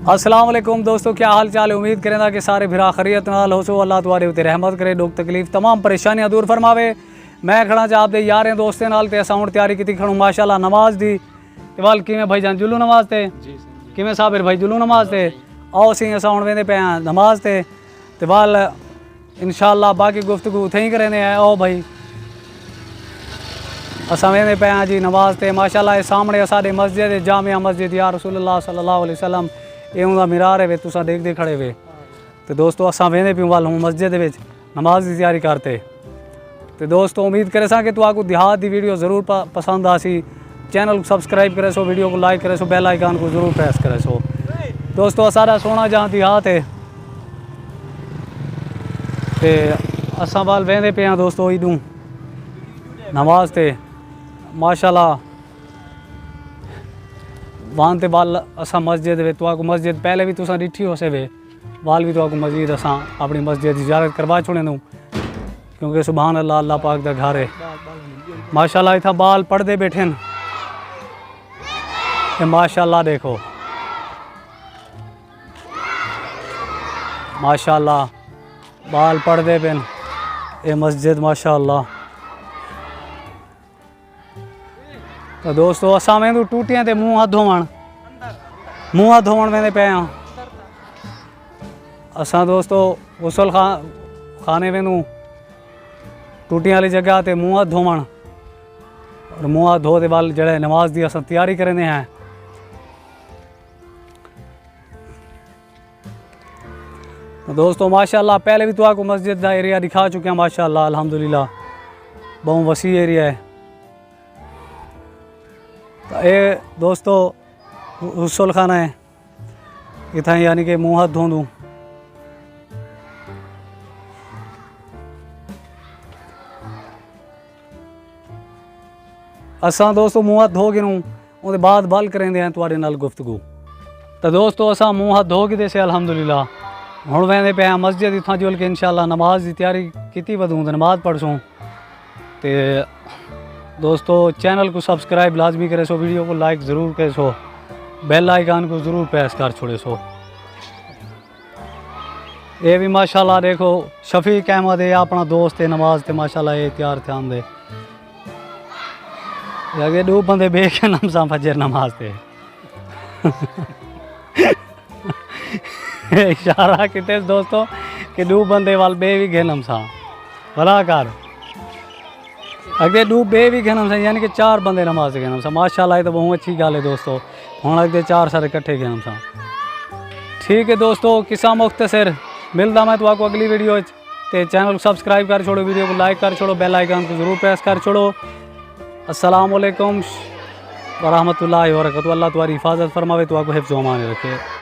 अस्सलाम वालेकुम दोस्तों, क्या हाल चाल है। उम्मीद करें कि सारे भिरा खरीत नाल हो सो। अल्लाह तुम्हारे उत्ते रहमत करे, दुख तकलीफ तमाम परेशानियां दूर फरमावे। मैं खड़ा चा आपदे यारें दोस्तें नाल ते असां हुण तैयारी की खड़ू माशाअल्लाह नमाज दी। ते वाल किवें भाई जान जुलू नमाज ते किवें साबिर भाई जुलू नमाज ते आओ सी असां हुण वेंदे पे नमाज ते वाल इंशाअल्लाह बाकी गुफ्तगू उत्थे ही करेंदे हैं। आओ भाई असां वेंदे पे जी नमाज ते माशाअल्लाह सामने साडे मस्जिद जामिया मस्जिद या रसूलुल्लाह सल्लल्लाहु अलैहि वसल्लम इउं दा मीरार है वे तुसां देखदे खड़े वे। तो दोस्तों असां वेंदे पियूं वाल हूँ मस्जिद विच नमाज की तैयारी करते। तो दोस्तों उम्मीद करे सा कि तुहाकू देहात की वीडियो ज़रूर पसंद आसी। चैनल को सब्सक्राइब करे सो, वीडियो को लाइक करे सो, बेल आइकन को ज़रूर प्रेस करे सो। दोस्तों सारा सोना जहाँ देहात है तो असां वाल वेंदे पे हैं दोस्तों इदूं नमाज ते माशाअल्लाह वहाँ ते वाल असां मस्जिद वे तुहाकू मस्जिद पहले भी तुसां ॾिठी होसे वे वाल भी तुहाकू मस्जिद असां अपनी मस्जिद की ज़ियारत करवा छुड़ेंदूं क्योंकि सुभान अल्लाह अल्लाह पाक दा घर है। माशाअल्लाह इतना बाल पढ़ते बैठे न माशाअल्लाह देखो माशाअल्लाह बाल पढ़ते पे ये मस्जिद माशाअल्लाह। तो दोस्तों असां वेंदू टूटियां ते मुँह हथ धोवण वेंदे पे हाँ। असां दोस्तों गुसल खाने वेंदू टूटियां वाली जगह ते मुँह हथ धोवण और मुँह हथ धो दे वाल जड़े नमाज की असां तैयारी करेंदे हैं। तो दोस्तों माशाअल्लाह पहले भी तो आपको मस्जिद का एरिया दिखा चुके हैं माशाअल्लाह अल्हम्दुलिल्लाह बहुत वसी एरिया है। तो ये दोस्तों गुसल खाना है इतना यानी कि मुँह हाथ धो दूँ। असां दोस्तों मुँह हाथ धो गिनूँ उसके बाद बल करेंदे हैं तुहाडे नाल गुफ्तगू। तो दोस्तों असां मुँह हाथ धो के से अल्हम्दुलिल्लाह हुण वेंदे पे हैं मस्जिद इतना जुल के इंशाअल्लाह नमाज की तैयारी की वधूँ तो नमाज पढ़सूँ। तो दोस्तों चैनल को सब्सक्राइब लाजमी करे सो, वीडियो को लाइक ज़रूर करे सो, बेल आइकन को ज़रूर प्रेस कर छोड़े सो। ये भी माशाअल्लाह देखो शफीक अहमद है अपना दोस्त है नमाज ते माशाअल्लाह ये तैयार थे आंदे अगे दो बंदे बे के नम सा फजर नमाज ते इशारा किते दोस्तों कि दो बंदे वाल बे भी घेनम सा भला कर अगे दो बे भी घेनम सा यानी कि चार बंदे नमाज घेनम सा माशाअल्लाह। तो बहुत अच्छी गल है दोस्तों हुण अगे चार सारे इकट्ठे घेनम सा। ठीक है दोस्तों किस्सा मुख्तसर मिलता मैं तो आपको अगली वीडियो ते चैनल को सब्सक्राइब कर छोड़ो, वीडियो को लाइक कर छोड़ो, बेल आइकन को ज़रूर प्रेस कर छोड़ो। अस्सलाम वालेकुम व रहमतुल्लाहि व बरकातहू। अल्लाह तुम्हारी हिफाजत फरमावे, तो आपको हिफ्ज़ व अमान रखे।